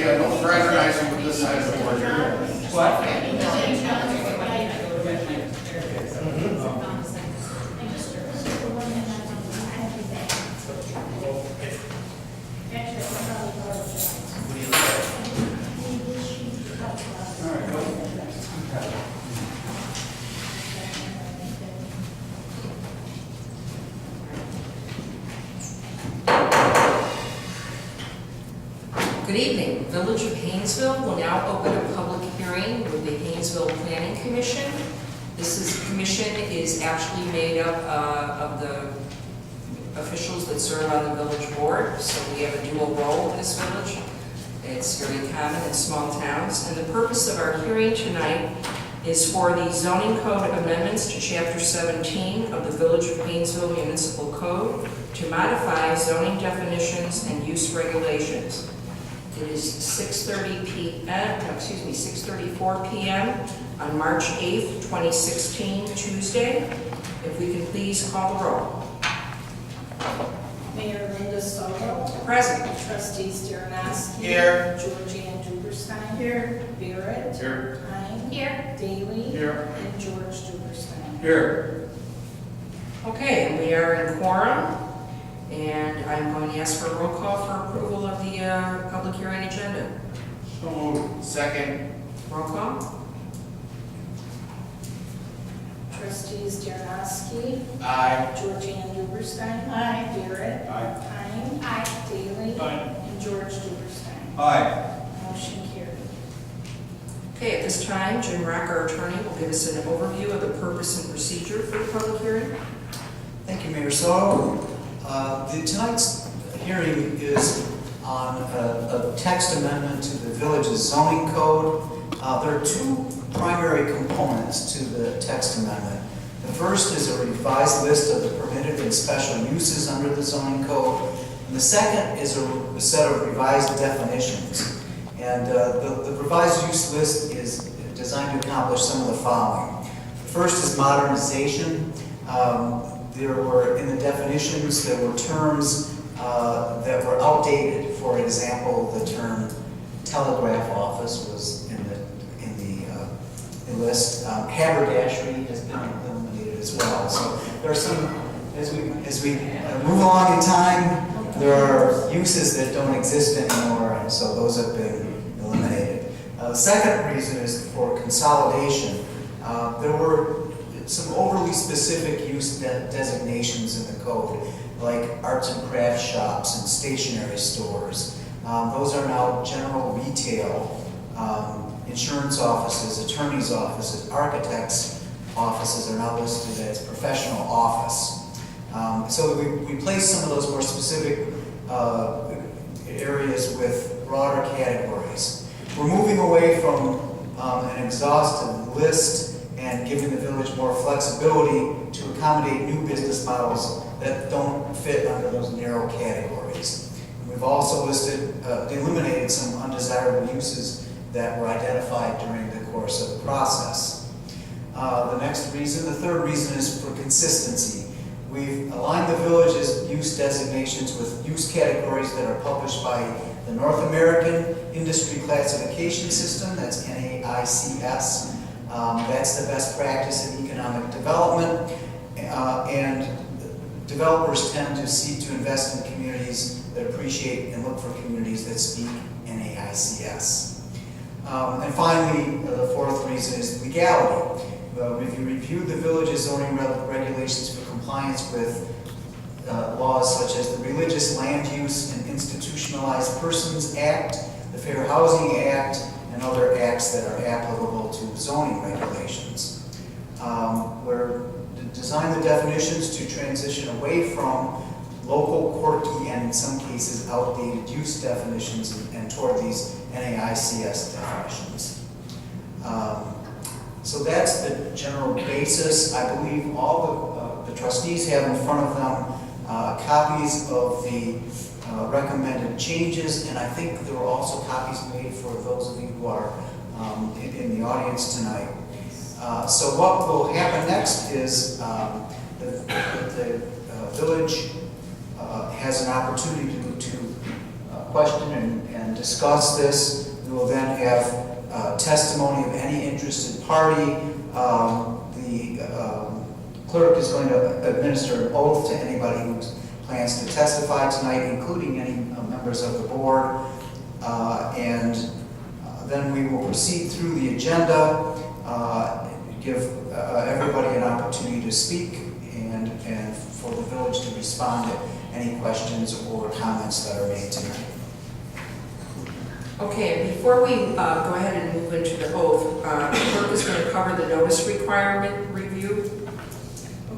no fraternizing with this side of the board here. What? Good evening. Village of Hainesville will now open a public hearing with the Hainesville Planning Commission. Commission is actually made up of the officials that serve on the village board, so we have a dual role in this village. It's very common in small towns, and the purpose of our hearing tonight is for the zoning code amendments to Chapter 17 of the Village of Hainesville Municipal Code to modify zoning definitions and use regulations. It is 6:34 p.m. on March 8th, 2016, Tuesday. If we can please call the roll. Mayor Linda Soto. Present. Trustees Darrenowski. Here. Georgianne Duberstein. Here. Barrett. Here. Hine. Here. Daly. Here. And George Duberstein. Here. Okay, and we are in quorum, and I'm going to ask for a roll call for approval of the public hearing agenda. So moved. Second. Roll call. Trustees Darrenowski. Aye. Georgianne Duberstein. Aye. Barrett. Aye. Hine. Aye. Daly. Aye. And George Duberstein. Aye. Motion carried. Okay, at this time, Jim Rock, our attorney, will give us an overview of the purpose and procedure for the public hearing. Thank you, Mayor Soto. Tonight's hearing is on a text amendment to the village's zoning code. There are two primary components to the text amendment. The first is a revised list of the permitted and special uses under the zoning code. And the second is a set of revised definitions. And the revised use list is designed to accomplish some of the following. The first is modernization. There were, in the definitions, there were terms that were outdated. For example, the term telegraph office was in the list. Haberdashery has been eliminated as well. So there are some, as we move along in time, there are uses that don't exist anymore, and so those have been eliminated. The second reason is for consolidation. There were some overly specific use designations in the code, like arts and crafts shops and stationery stores. Those are now general retail. Insurance offices, attorneys' offices, architects' offices are now listed as professional office. So we place some of those more specific areas with broader categories. We're moving away from an exhaustive list and giving the village more flexibility to accommodate new business models that don't fit under those narrow categories. And we've also eliminated some undesirable uses that were identified during the course of the process. The third reason is for consistency. We've aligned the village's use designations with use categories that are published by the North American Industry Classification System, that's NAICS. That's the best practice in economic development, and developers tend to seek to invest in communities that appreciate and look for communities that speak NAICS. And finally, the fourth reason is legality. We've reviewed the village's zoning regulations for compliance with laws such as the Religious Land Use and Institutionalized Persons Act, the Fair Housing Act, and other acts that are applicable to zoning regulations. We're designed the definitions to transition away from local, quirky, and in some cases outdated use definitions and toward these NAICS definitions. So that's the general basis. I believe all the trustees have in front of them copies of the recommended changes, and I think there were also copies made for those of you who are in the audience tonight. So what will happen next is the village has an opportunity to question and discuss this. We will then have testimony of any interested party. The clerk is going to administer an oath to anybody who plans to testify tonight, including any members of the board. And then we will proceed through the agenda, give everybody an opportunity to speak and for the village to respond to any questions or comments that are made tonight. Okay, before we go ahead and move into the oath, the clerk is going to cover the notice requirement review.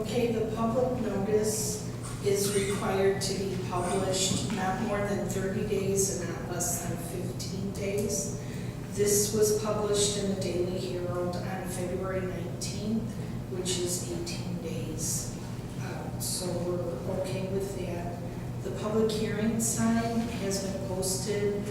Okay, the public notice is required to be published not more than 30 days and not less than 15 days. This was published in the Daily Herald on February 19th, which is 18 days out. So we're okay with that. The public hearing sign has been posted.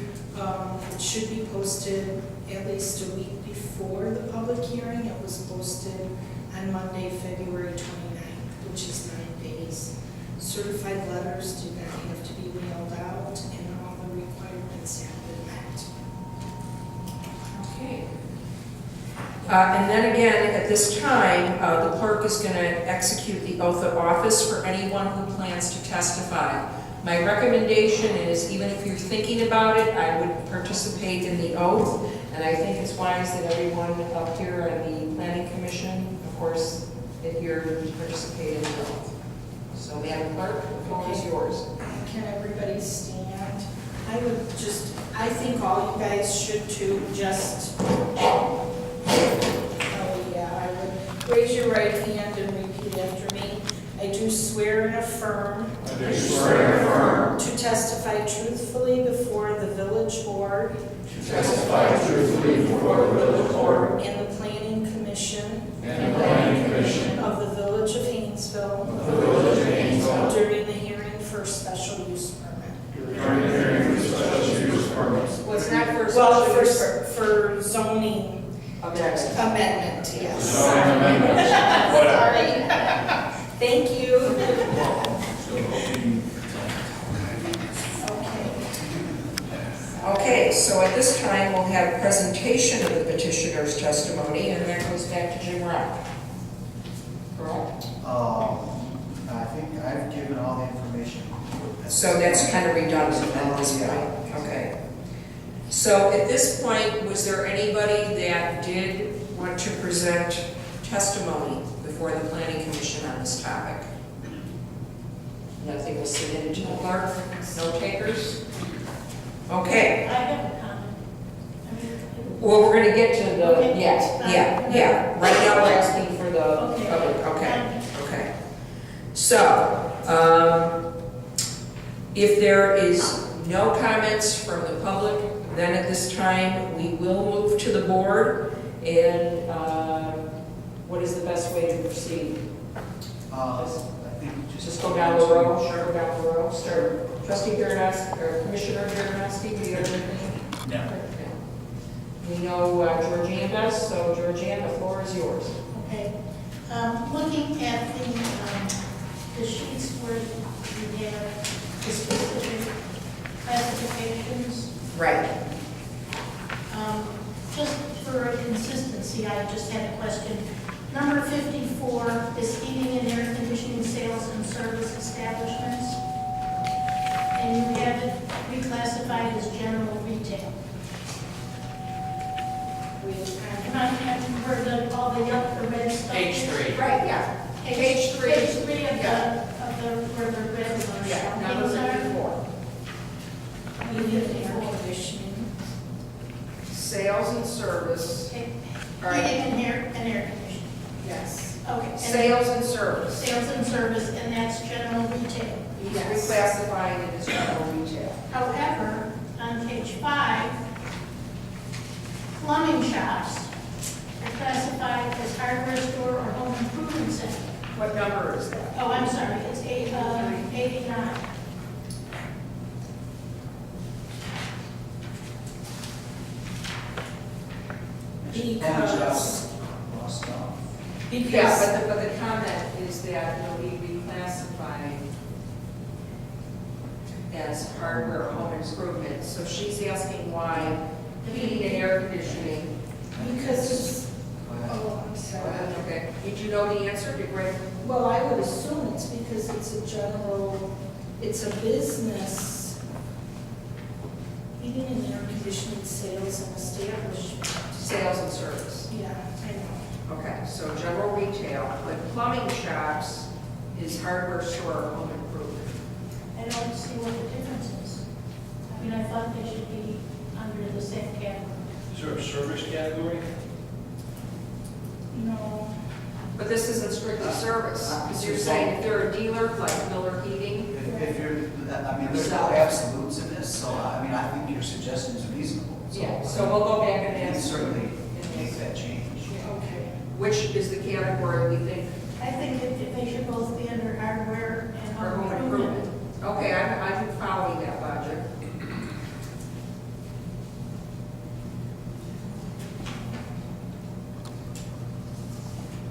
It should be posted at least a week before the public hearing. It was posted on Monday, February 29th, which is 9 days. Certified letters do not have to be mailed out, and all the requirements have been met. Okay. And then again, at this time, the clerk is going to execute the oath of office for anyone who plans to testify. My recommendation is, even if you're thinking about it, I would participate in the oath, and I think it's wise that everyone up here at the Planning Commission, of course, adhere to participate in the oath. So, Madam Clerk, the floor is yours. Can everybody stand? I think all you guys should too, oh yeah, I would raise your right hand and repeat after me. I do swear and affirm to testify truthfully before the village board and the planning commission of the village of Hainesville during the hearing for special use permit. Well, it's not for Well, special use for zoning amendment, yes. Sorry. Thank you. Okay, so at this time, we'll have a presentation of the petitioner's testimony, and that goes back to Jim Rock. Correct? I think I've given all the information. So that's kind of redundant at this point. Okay. So at this point, was there anybody that did want to present testimony before the Planning Commission on this topic? Nothing was submitted to the clerk? No takers? Okay. I have a comment. Well, we're gonna get to the, Okay. yeah. Right now, we're asking for the Okay. public, okay. So, if there is no comments from the public, then at this time, we will move to the board. And what is the best way to proceed? I think Just go down the row, go down the row, start. Trustee Jaroszky, or Commissioner Jaroszky, do you have anything? No. We know Georgianne does, so Georgianne, the floor is yours. Okay. Looking at the sheets where you have the specific classifications, Right. just for consistency, I just had a question. Number 54 is heating and air conditioning sales and service establishments. And you have it reclassified as general retail. Am I where all the red stuff Page is? 3. Right, yeah. Page 3. Page 3 of where the red Yeah, number things are. 54. Heating and air conditioning. Sales and service. Okay. All right. Heating and air conditioning. Yes. Okay. and Sales and service. Sales and service, and that's general retail. He's Yes. reclassifying it as general retail. However, on page 5, plumbing shops are classified as hardware store or home improvement center. What number is that? Oh, I'm sorry, it's 89. Yeah, but the comment is that it'll be reclassified. as hardware or home improvement. So she's asking why heating and air conditioning. Because it's, Go ahead. oh, I'm sorry. Okay, did you know the answer? Did Greg? Well, I would assume it's because it's a general, it's a business, heating and air conditioning sales and establishment. Sales and service. Yeah, I know. Okay, so general retail, but plumbing shops is hardware store or home improvement. I don't see what the difference is. I mean, I thought they should be under the same category. Is there a service category? No, But this isn't strictly service, because you're saying if they're a dealer, like Miller Heating, If you're, I mean, there's no absolutes in this, so I mean, I think your suggestion is reasonable. yeah, so we'll go back and You can answer. certainly make that change. Okay. Which is the category we think I think that they should both be under hardware and are home home improvement. improvement. Okay, I'm following that logic.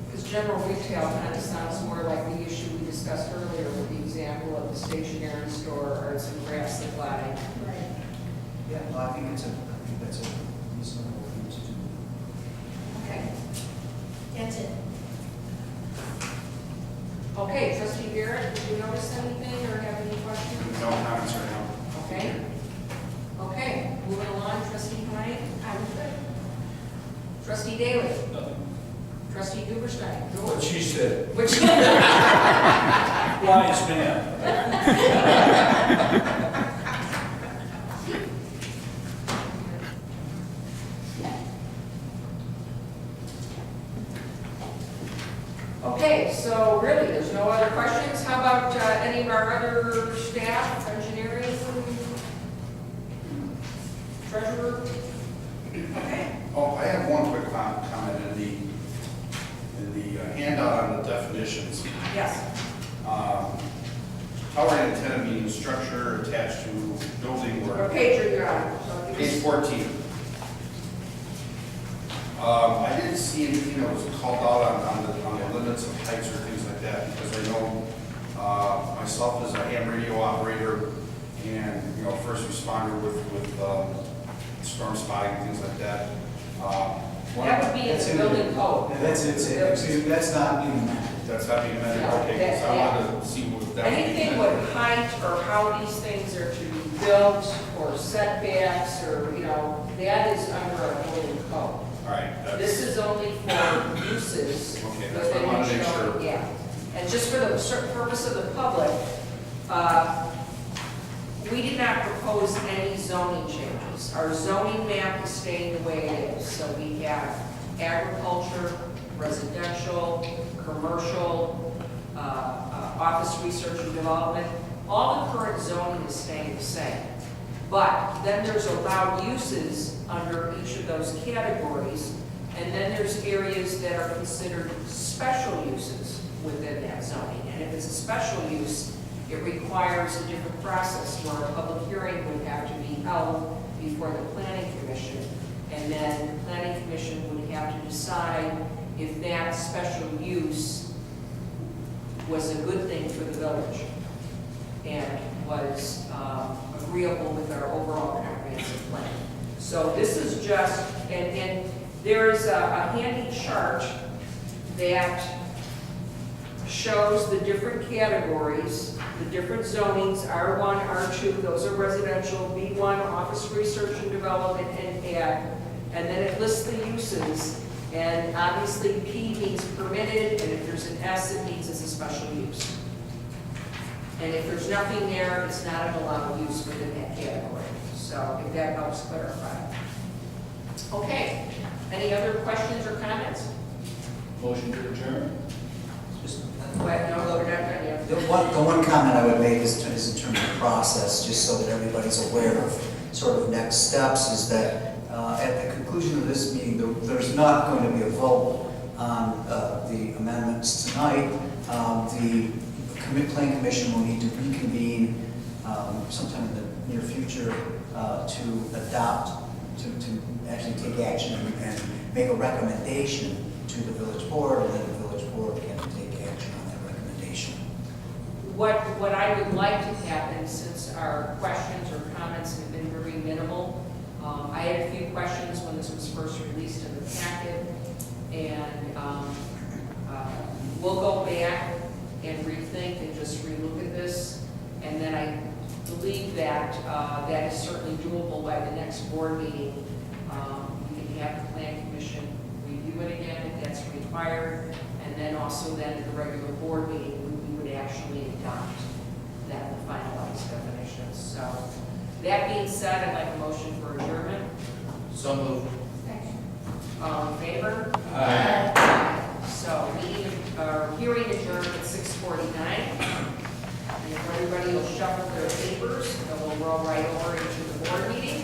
Because general retail kind of sounds more like the issue we discussed earlier with the example of the stationery store, arts and crafts supply. Right. Yeah, well, I think that's a reasonable thing to do. Okay. That's it. Okay, trustee Barrett, did you notice anything or have any questions? No comments right now. Okay. Okay, moving along, trustee Hyde. Trustee Daly. Nothing. Trustee Duberstein. What she said. Which, Wise man. okay, so really, there's no other questions? How about any of our other staff, engineering, treasurer? Okay. Oh, I have one quick comment in the handout on the definitions. Yes. Tower antenna meaning structure attached to building What or page are you on? So if you page just- 14. I didn't see anything that was called out on the limits of heights or things like that, because I know myself as a ham radio operator and, first responder with storm spotting, things like that. That would be in the building code. And that's not even, That's not being amended, No, okay, so I wanted to see what that. Anything with height or how these things are to be built or setbacks or, that is under our building code. All right, This that's, is only for uses. Okay, that's what I within wanted to the make show- sure. Yeah, and just for the certain purpose of the public, we did not propose any zoning changes. Our zoning map is staying the way it is. So we have agriculture, residential, commercial, office research and development. All the current zoning is staying the same. But then there's allowed uses under each of those categories, and then there's areas that are considered special uses within that zoning. And if it's a special use, it requires a different process where a public hearing would have to be held before the planning commission. And then the planning commission would have to decide if that special use was a good thing for the village and was agreeable with our overall comprehensive plan. So this is just, and there is a handy chart that shows the different categories, the different zonings, R1, R2, those are residential, B1, office research and development, and ag. And then it lists the uses, and obviously P means permitted, and if there's an S, it means it's a special use. And if there's nothing there, it's not an allowed use within that category. So if that helps clarify. Okay, any other questions or comments? Motion to adjourn. just, Well, no, we're not done yet. the one comment I would make is in terms of process, just so that everybody's aware of sort of next steps, is that at the conclusion of this meeting, there's not going to be a vote on the amendments tonight. The Planning Commission will need to reconvene sometime in the near future to adopt, to actually take action and make a recommendation to the village board, and then the village board can take action on that recommendation. what I would like to happen, since our questions or comments have been very minimal, I had a few questions when this was first released in the packet, and we'll go back and rethink and just relook at this, and then I believe that that is certainly doable by the next board meeting. We can have the plan commission review it again if that's required, and then also then at the regular board meeting, we would actually adopt that, the finalized definitions. So that being said, I'd like a motion for adjournment. So moved. All in favor? Aye. So meeting, hearing adjourned at 6:49. And if everybody will shuffle their papers, then we'll roll right over into the board meeting.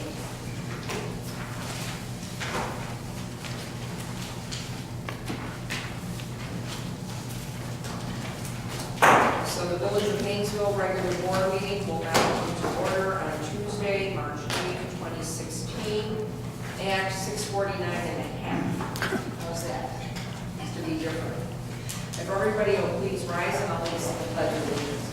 So the Village of Hainesville regular board meeting will now come to order on Tuesday, March 8th, 2016, at 6:49 How's that? Has to be different. If everybody will please rise and I'll lead us in the pledge of allegiance.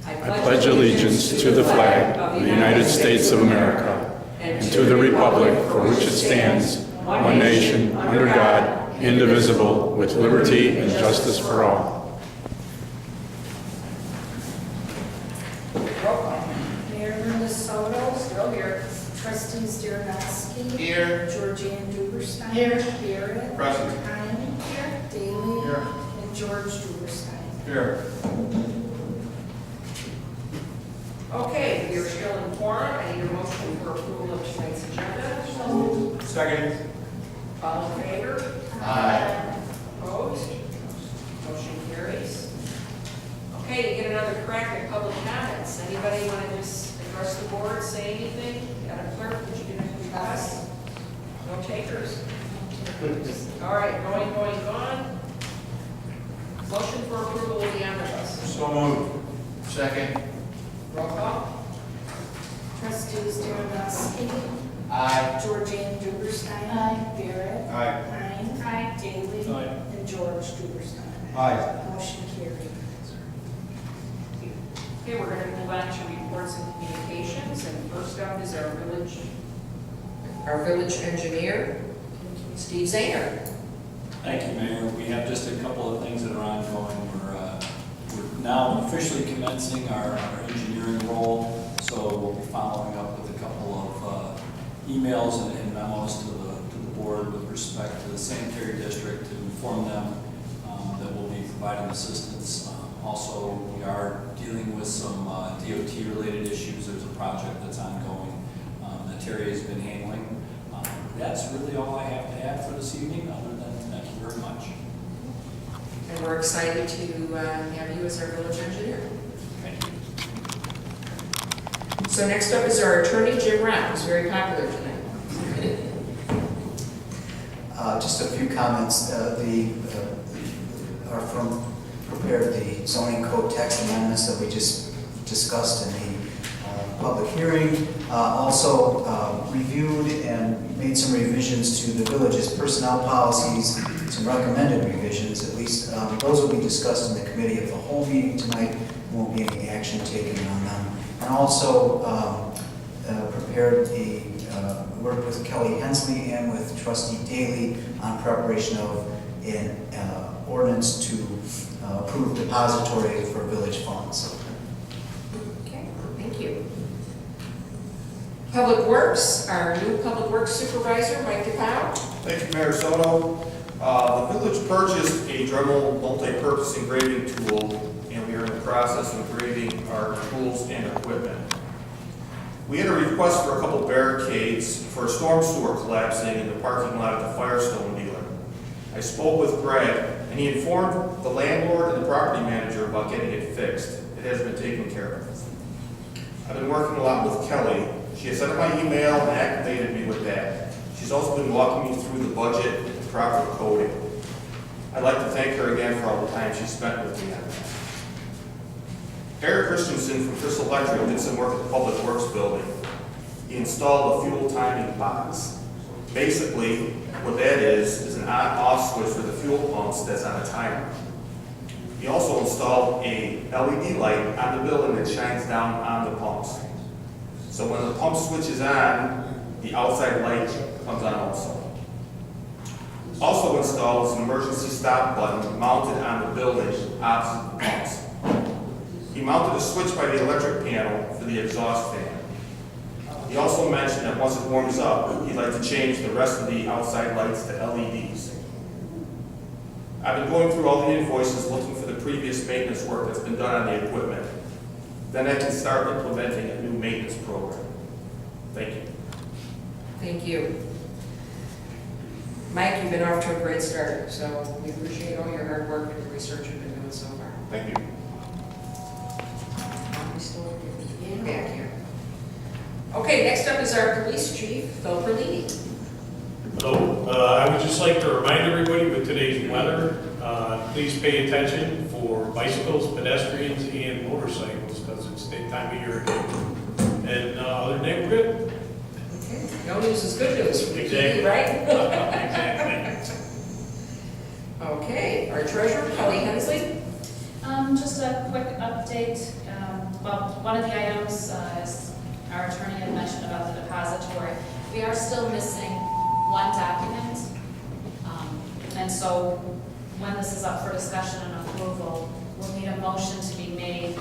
I pledge allegiance to the flag of the United States of America and to the republic for which it stands, one nation, under God, indivisible, with liberty and justice for all. Roll call. Mayor Linda Soto, Still here. trustees Darrenowski. Here. Georgianne Duberstein. Here. Barrett. Present. Hein. Here. Daly. Here. And George Duberstein. Here. Okay, we are still in quorum. I need a motion for approval of tonight's agenda. Second. All in favor? Aye. Opposed? Motion carries. Okay, you get another crack at public comments. Anybody want to just address the board, say anything? Madam Clerk, would you do anything with us? No takers? All right, gone. Motion for approval of the omnibus. So moved. Second. Roll call. Trustees Darrenowski. Aye. Georgianne Duberstein. Aye. Barrett. Aye. Hein. Aye. Daly. Aye. And George Duberstein. Aye. Motion carried. Okay, we're going to move on to reports and communications, and first up is our village engineer, Steve Zahner. Thank you, Mayor. We have just a couple of things that are ongoing. We're now officially commencing our engineering role, so we'll be following up with a couple of emails and memos to the board with respect to the sanitary district to inform them that we'll be providing assistance. Also, we are dealing with some DOT-related issues. There's a project that's ongoing that Terry has been handling. That's really all I have to add for this evening, other than thank you very much. And we're excited to have you as our village engineer. Thank you. So next up is our attorney, Jim Brown, who's very popular tonight. Just a few comments. Our firm prepared the zoning code text amendments that we just discussed in the public hearing. Also reviewed and made some revisions to the village's personnel policies, some recommended revisions at least. Those will be discussed in the committee of the whole meeting tonight. Won't be any action taken on them. And also prepared worked with Kelly Hensley and with trustee Daly on preparation of an ordinance to approve depository for village funds. Okay, thank you. Public Works, our new Public Works Supervisor, Mike DePau. Thank you, Mayor Soto. The village purchased a Dremel multi-purpose engraving tool, and we are in the process of engraving our tools and equipment. We had a request for a couple barricades for a storm sewer collapsing in the parking lot of the Firestone dealer. I spoke with Greg, and he informed the landlord and the property manager about getting it fixed. It has been taken care of. I've been working a lot with Kelly. She has sent out my email and activated me with that. She's also been walking me through the budget and proper coding. I'd like to thank her again for all the time she spent with me on that. Eric Christensen from Crystal Electric did some work at the Public Works building. He installed a fuel timing box. Basically, what that is an on-off switch for the fuel pumps that's on a timer. He also installed a LED light on the building that shines down on the pumps. So when the pump switches on, the outside light comes on also. Also installed is an emergency stop button mounted on the building opposite the pumps. He mounted a switch by the electric panel for the exhaust fan. He also mentioned that once it warms up, he'd like to change the rest of the outside lights to LEDs. I've been going through all the invoices looking for the previous maintenance work that's been done on the equipment. Then I can start implementing a new maintenance program. Thank you. Thank you. Mike, you've been off to a great start, so we appreciate all your hard work and the research you've been doing so far. Thank you. We still get back here. Okay, next up is our police chief, Phil Perlini. So, I would just like to remind everybody with today's weather, please pay attention for bicycles, pedestrians, and motorcycles, because it's the time of year again. And other than that, we're good. Okay. No news is good news for the Exactly. PD, right? Exactly. Okay, our treasurer, Kelly Hensley. Just a quick update. Well, one of the items, as our attorney had mentioned about the depository, we are still missing one document. And so when this is up for discussion and approval, we'll need a motion to be made,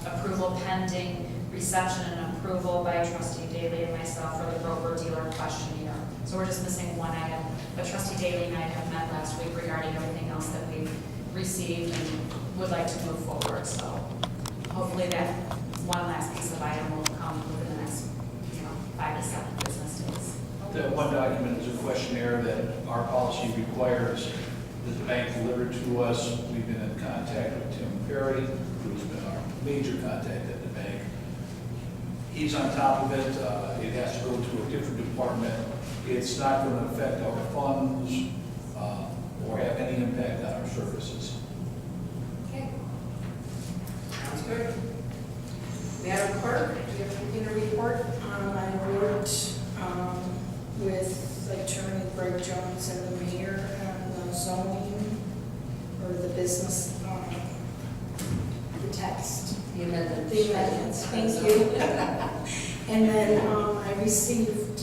approval pending reception and approval by trustee Daly and myself for the broker-dealer questionnaire. So we're just missing one item, but trustee Daly and I have met last week regarding everything else that we've received and would like to move forward. So hopefully that one last piece of item will come within the next, 5 to 7 business days. The one document is a questionnaire that our policy requires that the bank deliver to us. We've been in contact with Tim Perry, who's been our major contact at the bank. He's on top of it. It has to go to a different department. It's not going to affect our funds or have any impact on our services. Okay. Sounds good. Madam Clerk, do you have anything to report? I worked with Attorney Greg Jones and the mayor on the zoning or the business, the text. The amendment. The amendments, thank you. And then I received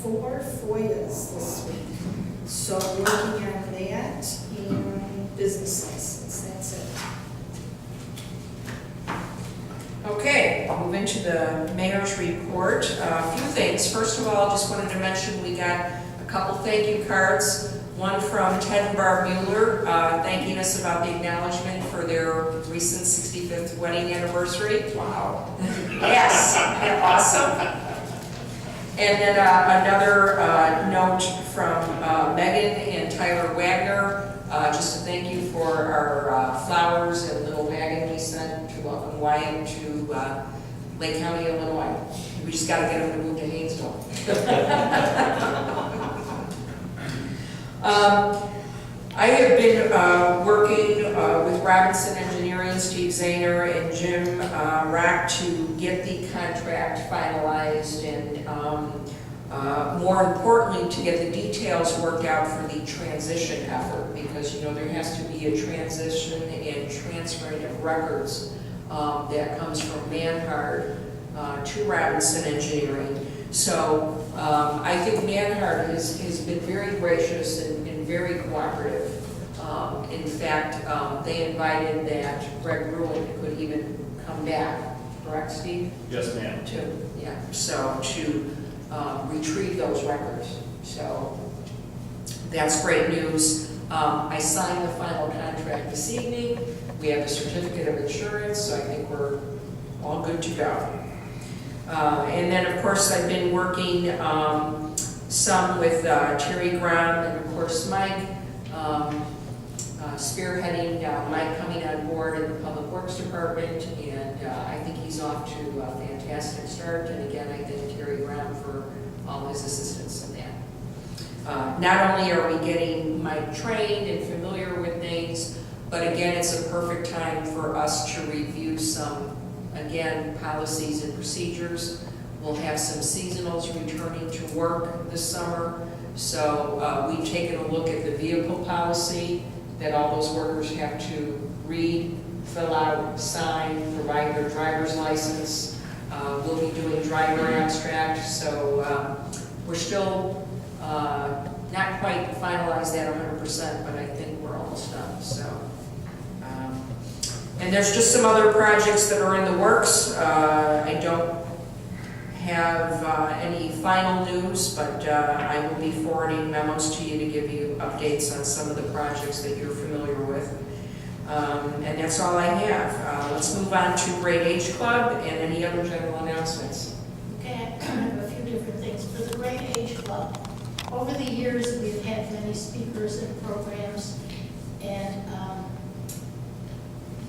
4 FOIAs this week. So I'm working on that and business license, that's it. Okay, I'll move into the mayor's report. A few things. First of all, just wanted to mention we got a couple thank you cards. One from Ted and Barb Mueller, thanking us about the acknowledgement for their recent 65th wedding anniversary. Wow. Yes, isn't awesome? And then another note from Megan and Tyler Wagner, just to thank you for our flowers and little wagon we sent to welcome Wyatt to Lake County, Illinois. We just got to get him to move to Hainesville. I have been working with Robinson Engineering, Steve Zahner, and Jim Rack to get the contract finalized and more importantly, to get the details worked out for the transition effort, because there has to be a transition and transferring of records that comes from Manhard to Robinson Engineering. So I think Manhard has been very gracious and very cooperative. In fact, they invited that Greg Ruin could even come back, correct, Steve? Yes, ma'am. To retrieve those records. So that's great news. I signed the final contract this evening. We have a certificate of insurance, so I think we're all good to go. And then, of course, I've been working some with Terry Graham and, of course, Mike, spearheading Mike coming on board in the Public Works Department, and I think he's off to a fantastic start. And again, I thank Terry Graham for all his assistance in that. Not only are we getting Mike trained and familiar with things, but again, it's a perfect time for us to review some, again, policies and procedures. We'll have some seasonals returning to work this summer. So we've taken a look at the vehicle policy that all those workers have to read, fill out, sign, provide their driver's license. We'll be doing driver abstract, so we're still not quite finalized that 100%, but I think we're almost done, so. And there's just some other projects that are in the works. I don't have any final news, but I will be forwarding memos to you to give you updates on some of the projects that you're familiar with. And that's all I have. Let's move on to Great Age Club and any other general announcements. Okay, I have a few different things. For the Great Age Club, over the years, we've had many speakers and programs, and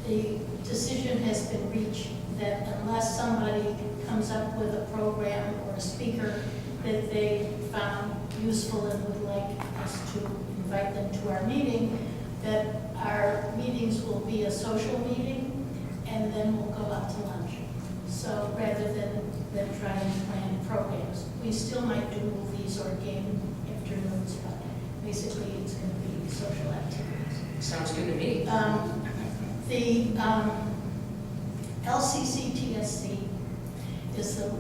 the decision has been reached that unless somebody comes up with a program or a speaker that they found useful and would like us to invite them to our meeting, that our meetings will be a social meeting, and then we'll go out to lunch. So rather than try and plan programs, we still might do movies or game afternoons, but basically it's going to be social activities. Sounds good to me. The LCCTSC is the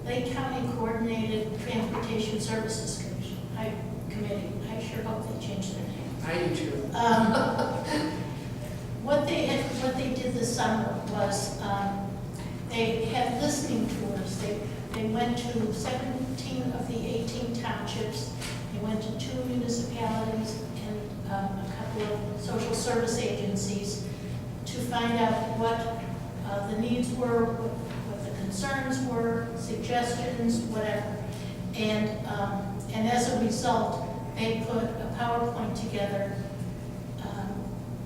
Lake County Coordinated Transportation Services Committee. I sure hope they change their name. I do too. What they did this summer was they had listening tours. They went to 17 of the 18 townships. They went to 2 municipalities and a couple of social service agencies to find out what the needs were, what the concerns were, suggestions, whatever. And as a result, they put a PowerPoint together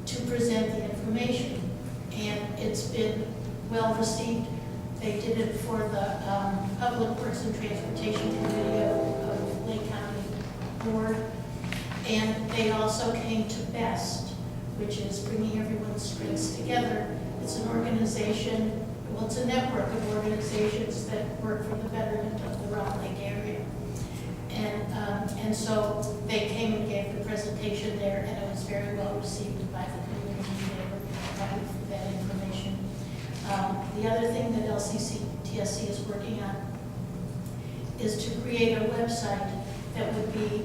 to present the information. And it's been well received. They did it for the Public Works and Transportation Committee of Lake County Board. And they also came to BEST, which is bringing everyone's strengths together. It's an organization, well, it's a network of organizations that work for the betterment of the Round Lake area. And so they came and gave the presentation there, and it was very well received by the community. They were happy for that information. The other thing that LCCTSC is working on is to create a website that would be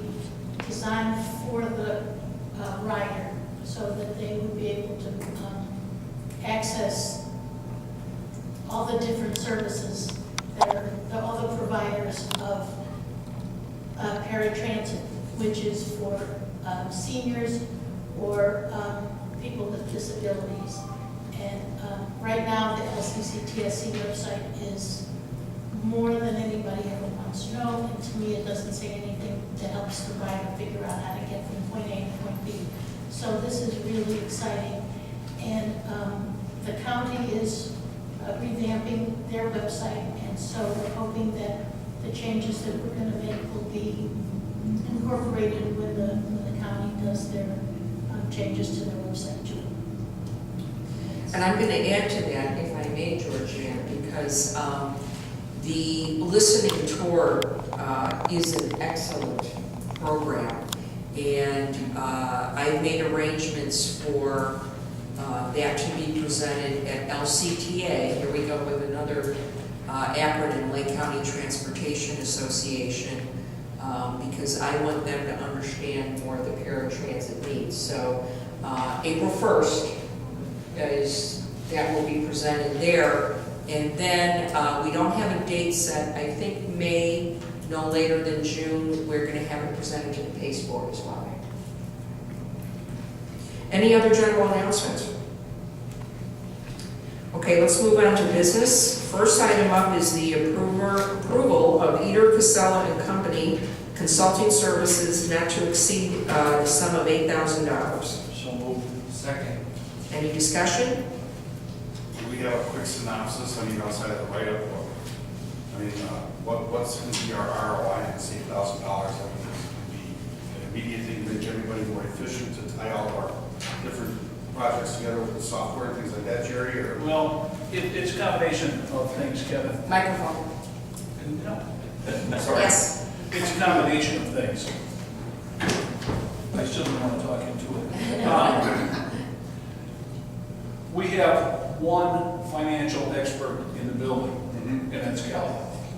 designed for the rider, so that they would be able to access all the different services that are all the providers of paratransit, which is for seniors or people with disabilities. And right now, the LCCTSC website is more than anybody ever wants to know, and to me, it doesn't say anything that helps the rider figure out how to get from point A to point B. So this is really exciting, and the county is revamping their website, and so we're hoping that the changes that we're going to make will be incorporated when the county does their changes to their website too. And I'm going to add to that, if I may, Georgiana, because the listening tour is an excellent program, and I've made arrangements for that to be presented at LCTA. Here we go with another acronym, Lake County Transportation Association, because I want them to understand more of the paratransit needs. So April 1st that will be presented there. And then we don't have a date set. I think May, no later than June, we're going to have it presented to the PACE Board as well. Any other general announcements? Okay, let's move on to business. First item up is the approval of Eder, Casella and Company consulting services not to exceed the sum of $8,000. So moved. Second. Any discussion? Do we have a quick synopsis, outside of the write-up? What's going to be our ROI on this $8,000? That would be an immediate thing to make everybody more efficient, to tie all of our different projects together with the software and things like that, Jerry? Or Well, it's a combination of things, Kevin. Microphone. No, sorry. Yes. it's a combination of things. I still don't want to talk into it. have one financial expert in the building, and that's Kelly.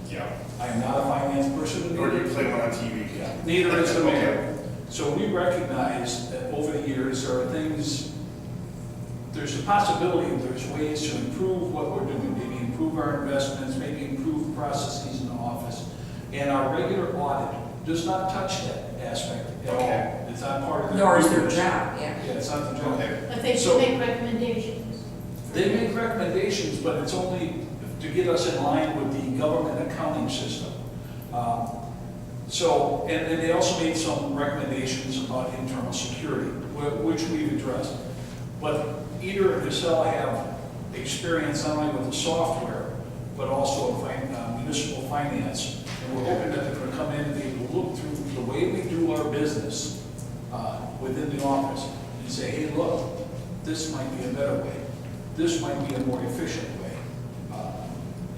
Yeah. I am not a finance person. Or do you play one on TV? Neither is the mayor. So we recognize that over the years, there are things, there's a possibility, there's ways to improve what we're doing, maybe improve our investments, maybe improve processes in the office. And our regular audit does not touch that aspect at Okay. all. It's not part of the. Nor is their job, yeah. Yeah, it's not the job. Okay. But they So- should make recommendations. They make recommendations, but it's only to get us in line with the government accounting system. So, and they also made some recommendations about internal security, which we've addressed. But Eder and Casella have experience not only with the software, but also in municipal finance. And we're hoping that they're going to come in and be able to look through the way we do our business within the office and say, hey, look, this might be a better way. This might be a more efficient way.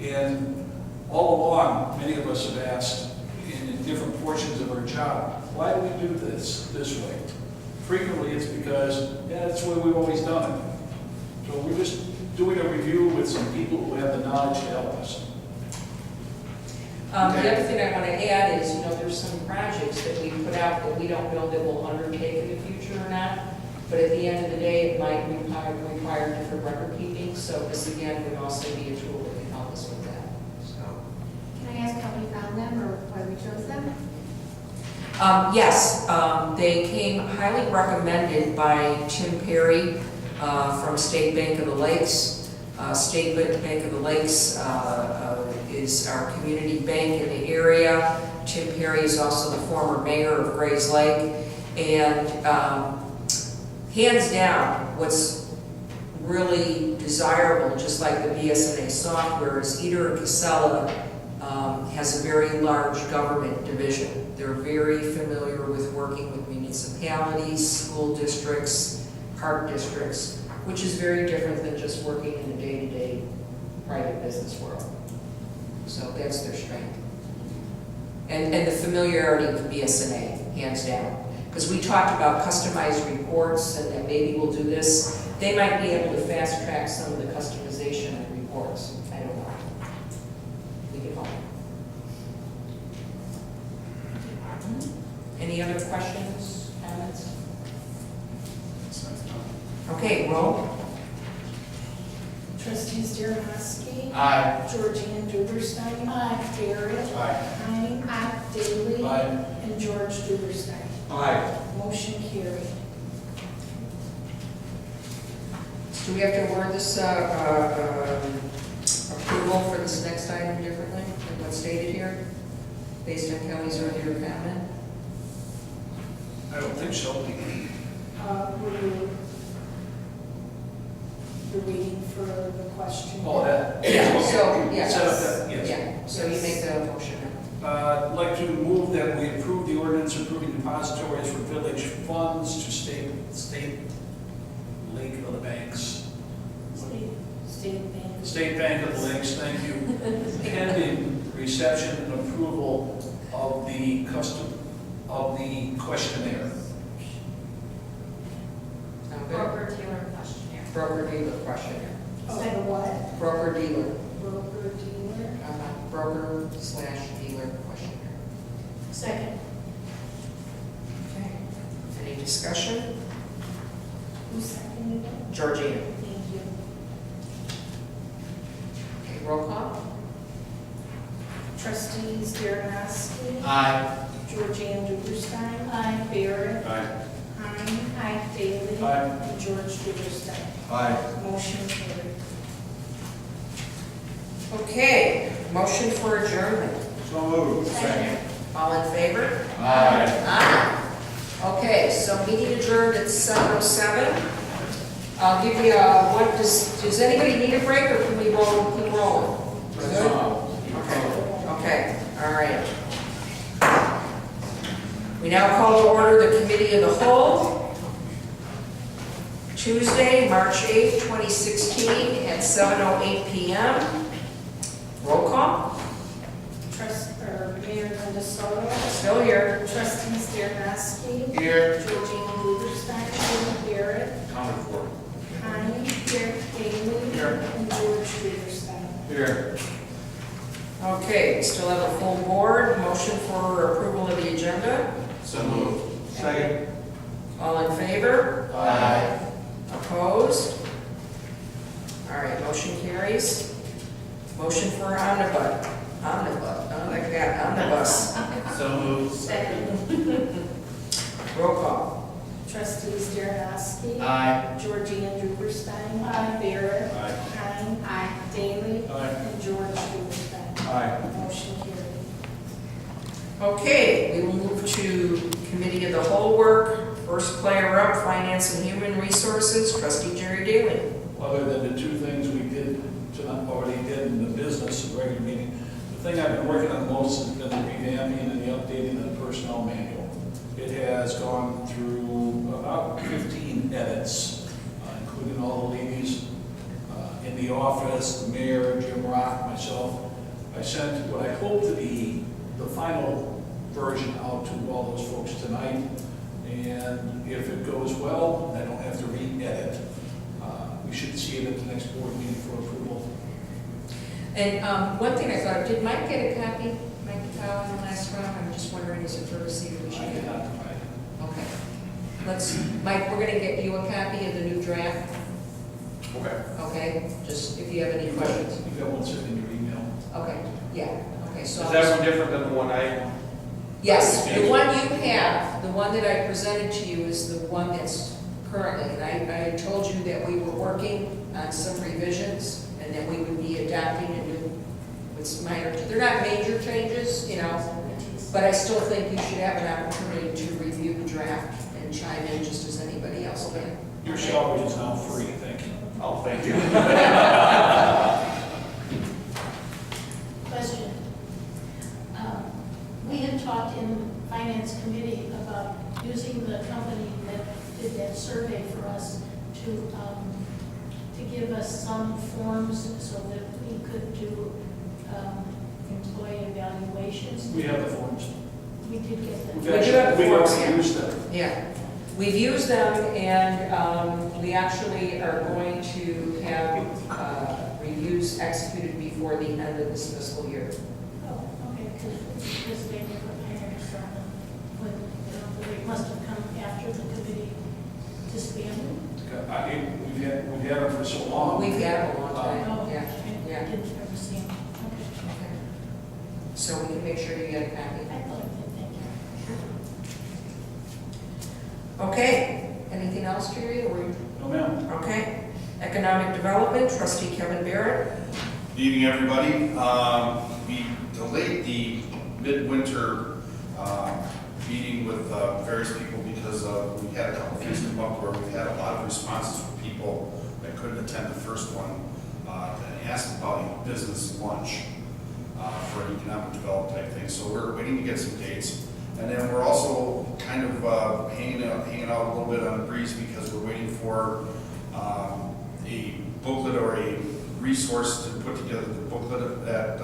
And all along, many of us have asked in different portions of our job, why do we do this way? Frequently, it's because, yeah, that's the way we've always done it. So we're just doing a review with some people who have the knowledge to help us. The other thing I want to add is, there's some projects that we put out that we don't know that we'll undertake in the future or not. But at the end of the day, it might require different record keeping. So this again would also be a tool that can help us with that. So. Can I ask how we found them or why we chose them? Yes, they came highly recommended by Tim Perry from State Bank of the Lakes. State Bank of the Lakes is our community bank in the area. Tim Perry is also the former mayor of Grays Lake. And hands down, what's really desirable, just like the BSNA software, is Eder and Casella has a very large government division. They're very familiar with working with municipalities, school districts, park districts, which is very different than just working in the day-to-day private business world. So that's their strength. And the familiarity with BSNA, hands down. Because we talked about customized reports and that maybe we'll do this. They might be able to fast track some of the customization of reports. I don't know. We can hope. Any other questions, comments? Okay, roll. Trustees Darrenowski. Aye. Georgianne Duberstein. Barrett. Aye. Hine. Daly. Aye. And George Duberstein. Aye. Motion carried. Do we have to word this approval for this next item differently than what's stated here, based on Kelly's earlier comment? I don't think so. We're waiting for the question. Oh, that. Yeah, Okay. so, yes. Set up that, yes. Yeah, so you make the motion. I'd like to move that we approve the ordinance approving depositories for village funds to state Lake of the Banks. State Bank. State Bank of the Lakes, thank you. Pending reception and approval of the questionnaire. Sound good? Broker-dealer questionnaire. Broker-dealer questionnaire. Oh, the what? Broker-dealer. Broker-dealer. Broker/dealer questionnaire. Second. Okay. Any discussion? Who seconded it? Georgina. Thank you. Okay, roll call. Trustees Darrenowski. Aye. Georgianne Duberstein. Aye. Barrett. Aye. Hine. Daly. Aye. And George Duberstein. Aye. Motion carried. Okay, motion for adjournment. So moved. Second. All in favor? Aye. Aye. Okay, so meeting adjourned at 7:07. I'll give you does anybody need a break or can we keep rolling? Good? Okay, all right. We now call to order the Committee of the Whole. Tuesday, March 8th, 2016 at 7:08 p.m. Roll call. Mayor Linda Soto. Still here. Trustees Darrenowski. Here. Georgianne Duberstein. Barrett. Counted for. Hine. Daly. And George Rubenstein. Here. Okay, still have a full board. Motion for approval of the agenda. So moved. Second. All in favor? Aye. Opposed? All right, motion carries. Motion for omnibus. Oh, like that, omnibus. So moved. Second. Roll call. Trustees Jaranowski. Aye. Georgian Rubenstein. Aye. Barrett. Aye. Hein. Aye. Daley. Aye. And George Rubenstein. Aye. Motion carried. Okay, we will move to committee of the whole work. First player up, finance and human resources, trustee Jerry Daly. Other than the two things we did, already did in the business of regular meeting, the thing I've been working on most has been the revamping and the updating of the personnel manual. It has gone through about 15 edits, including all the ladies in the office, the mayor, Jim Rock, myself. I sent what I hope to be the final version out to all those folks tonight. And if it goes well, I don't have to re-edit. We should see it at the next board meeting for approval. And one thing I thought, of, did Mike get a copy, Mike Cow in the last round? I'm just wondering, is it courtesy that we should I get? cannot provide. Okay. Mike, we're gonna get you a copy of the new draft, Okay. okay? Just if you have any questions. You've got one sitting in your email. Okay, yeah, okay, so. Is that one different than the one I? Yes, the one you have, the one that I presented to you is the one that's currently, and I told you that we were working on some revisions and that we would be adopting a new, with some minor, they're not major changes, you know, but I still think you should have an opportunity to review the draft and chime in just as anybody else can. Your salary is now free, thank you. Oh, thank you. Question. We had talked in finance committee about using the company that did that survey for us to give us some forms so that we could do employee evaluations. We have the forms. We did get them. We've do have the actually forms, yeah. used them. Yeah, we've used them and we actually are going to have reviews executed before the end of this fiscal year. Oh, okay, because they never hired someone when, they must have come after the committee disbanded. We've had them for so long. We've had them a long Oh, time, yeah, I yeah. didn't ever see them. Okay. Okay. So we can make sure you get a copy. I thought I did, thank you. Okay, anything else, Jerry, or? No, ma'am. Okay, economic development, trustee Kevin Barrett. Good evening, everybody. We delayed the midwinter meeting with various people because we had a couple things come up where we've had a lot of responses from people that couldn't attend the first one and asked about a business lunch for an economic development type thing. So we're waiting to get some dates. And then we're also kind of hanging out a little bit on the breeze because we're waiting for a booklet or a resource to put together. The booklet that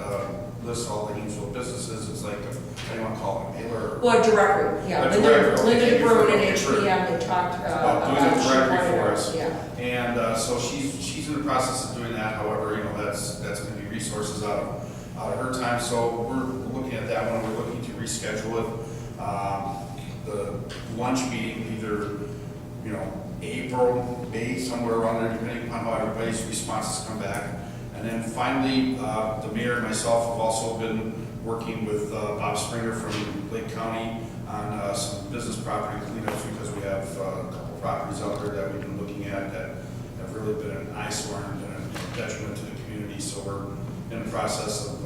lists all the Hainesville businesses. It's like, how do you want to call it, a mailer? Well, directory, yeah. A directory. Linda Bruin and Okay, sure. HPM, they talked About doing about a directory for us. Yeah. And so she's in the process of doing that. However, you know, that's going to be resources out of her time. So we're looking at that one. We're looking to reschedule it. The lunch meeting, either, you know, April, May, somewhere around there, depending upon how everybody's responses come back. And then finally, the mayor and myself have also been working with Bob Springer from Lake County on some business property cleanups because we have a couple properties out there that we've been looking at that have really been an eyesore and been a detriment to the community. So we're in the process of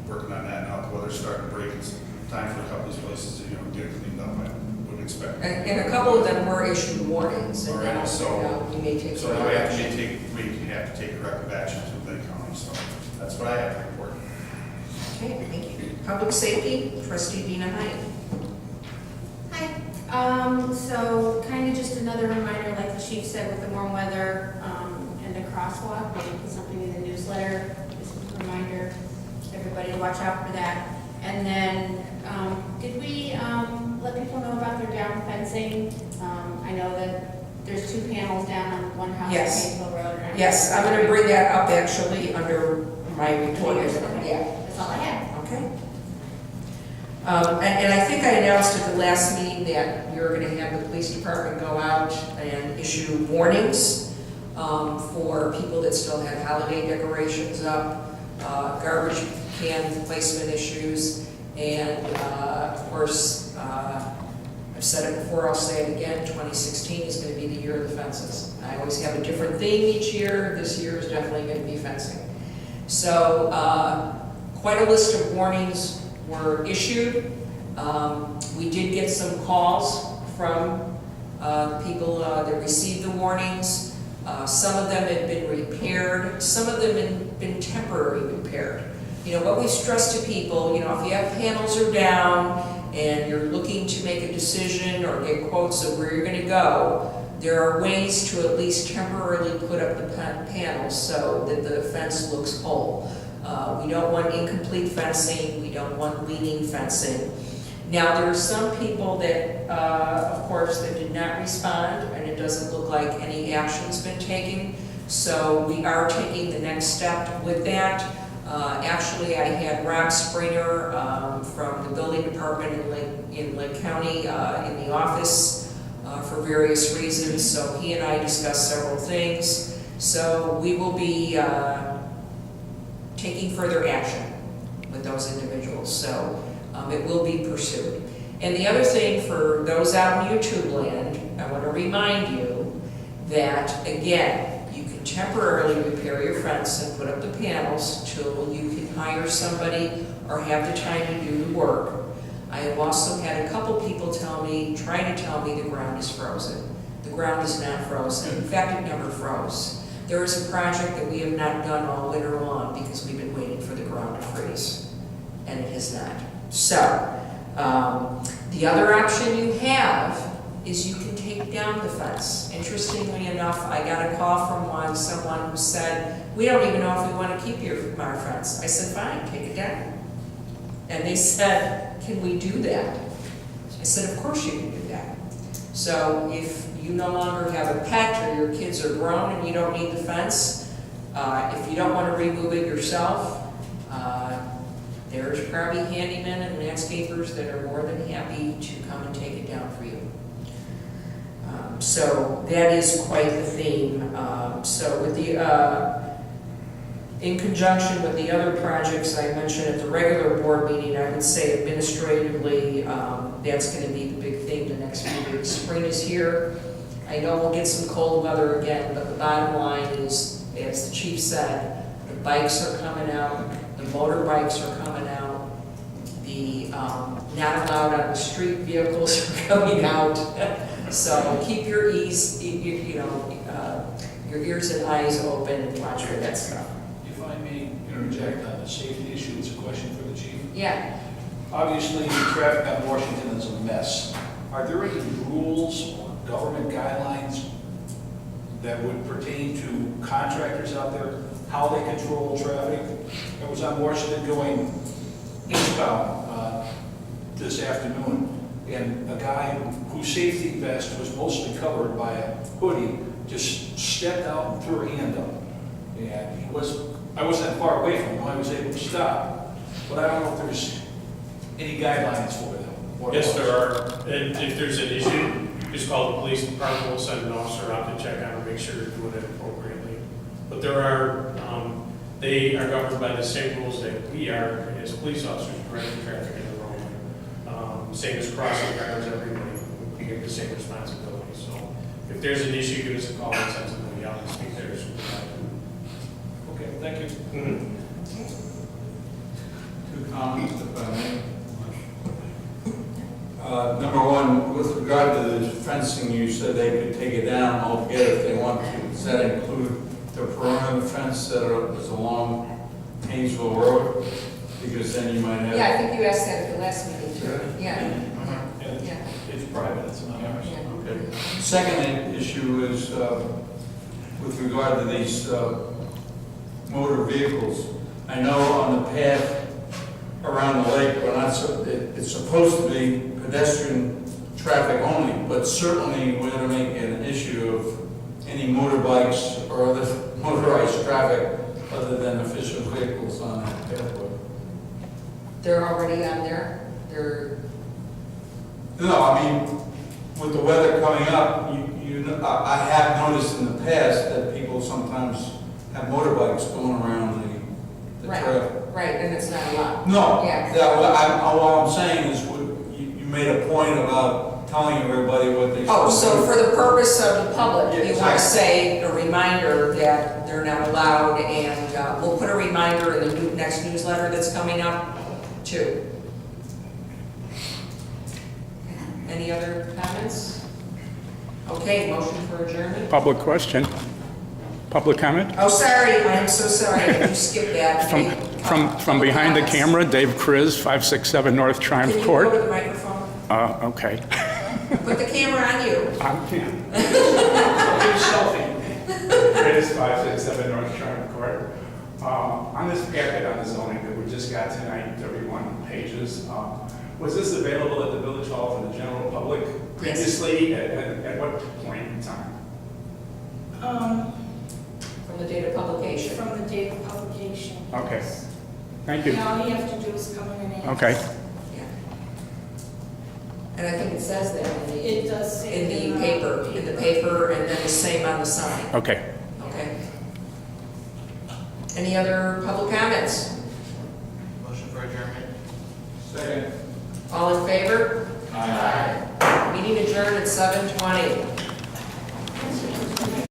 working on that now. The weather's starting to break. It's time for a couple of these places to, you know, get it cleaned up. I wouldn't expect. And a couple of them were issued warnings, and All right, now, so- we may take. So now we have to take corrective action to Lake County. So that's what I have to report. Okay, thank you. Public safety, trustee Dina Hyde. Hi. So kind of just another reminder, like the chief said, with the warm weather and the crosswalk, we'll put something in the newsletter, just a reminder, everybody to watch out for that. And then, did we let people know about their down fencing? I know that there's 2 panels down on one house on Yes. Hainesville Road. and Yes, I'm going to bring that up actually under my report. Okay. Yeah. That's all I have. Okay. And I think I announced at the last meeting that you're going to have the police department go out and issue warnings for people that still have holiday decorations up, garbage can placement issues, and of course, I've said it before, I'll say it again, 2016 is going to be the year of the fences. I always have a different theme each year. This year is definitely going to be fencing. So quite a list of warnings were issued. We did get some calls from people that received the warnings. Some of them had been repaired. Some of them had been temporarily repaired. You know, what we stress to people, you know, if you have panels are down and you're looking to make a decision or get quotes of where you're going to go, there are ways to at least temporarily put up the panels so that the fence looks whole. We don't want incomplete fencing. We don't want leaning fencing. Now, there are some people that, of course, that did not respond, and it doesn't look like any action's been taken. So we are taking the next step with that. Actually, I had Rob Springer from the building department in Lake County in the office for various reasons. So he and I discussed several things. So we will be taking further action with those individuals. So it will be pursued. And the other thing for those out in YouTube land, I want to remind you that, again, you can temporarily repair your fence and put up the panels till you can hire somebody or have the time to do the work. I have also had a couple people trying to tell me the ground is frozen. The ground is not frozen. In fact, it never froze. There is a project that we have not done all winter long because we've been waiting for the ground to freeze, and it has not. So, the other option you have is you can take down the fence. Interestingly enough, I got a call from someone who said, we don't even know if we want to keep our fence. I said, fine, take it down. And they said, can we do that? I said, of course you can do that. So if you no longer have a pet or your kids are grown and you don't need the fence, if you don't want to remove it yourself, there's probably handymen and landscapers that are more than happy to come and take it down for you. So that is quite the theme. So with in conjunction with the other projects I mentioned at the regular board meeting, I would say administratively, that's going to be the big theme the next few weeks. Spring is here. I know we'll get some cold weather again, but the bottom line is, as the chief said, the bikes are coming out, the motorbikes are coming out, the not allowed on the street vehicles are coming out. So keep your ears and eyes open and watch for that stuff. If I may interject on the safety issue, it's a question for the chief. Yeah. Obviously, traffic on Washington is a mess. Are there any rules or government guidelines that would pertain to contractors out there, how they control traffic? I was on Washington going eastbound this afternoon, and a guy whose safety vest was mostly covered by a hoodie just stepped out and threw a hand up. And I wasn't far away from him, I was able to stop. But I don't know if there's any guidelines for them. Yes, there are. And if there's an issue, just call the police department, we'll send an officer out to check on it, make sure they're doing it appropriately. But there are, they are governed by the same rules that we are as police officers, directing traffic in the road. Same as crossing guards, everybody, we get the same responsibility. So if there's an issue, give us a call and send somebody out and speak there. Okay, thank you. Mm-hmm. Two comments, if I may. Number one, with regard to the fencing, you said they could take it down altogether if they want to. Does that include the perimeter fence that is along Hainesville Road? Because then you might have... Yeah, I think you asked that at the last meeting too. Yeah. Yeah. It's private, it's not ours. Yeah. Okay. Second issue is with regard to these motor vehicles. I know on the path around the lake, it's supposed to be pedestrian traffic only, but certainly we're gonna make an issue of any motorbikes or other motorized traffic other than official vehicles on that pathway. They're already on there? They're, No, I mean, with the weather coming up, I have noticed in the past that people sometimes have motorbikes going around the trail. right, and it's not allowed. No, Yeah. all I'm saying is, you made a point about telling everybody what they should do. Oh, so for the purpose of the public, Yeah, you want to exactly. say a reminder that they're not allowed, and we'll put a reminder in the next newsletter that's coming up, too. Any other comments? Okay, motion for adjournment? Public question. Public comment? Oh, sorry, I'm so sorry, you skipped that. From behind the camera, Dave Kriz, 567 North Can Triumph you go Court. to the microphone? Okay. Put the camera on you. Kriz, 567 North Triumph Court. On this packet on the zoning that we just got tonight, 31 pages, was this available at the Village Hall for the general public previously? At what point in time? From the date of publication. From the date of publication. Okay. Thank you. And all you have to do is come in and ask. Okay. Yeah. And I think it says that It does say. in the paper, and then the same on the sign. Okay. Okay. Any other public comments? Motion for adjournment. Second. All in favor? Aye. Meeting adjourned at 7:20.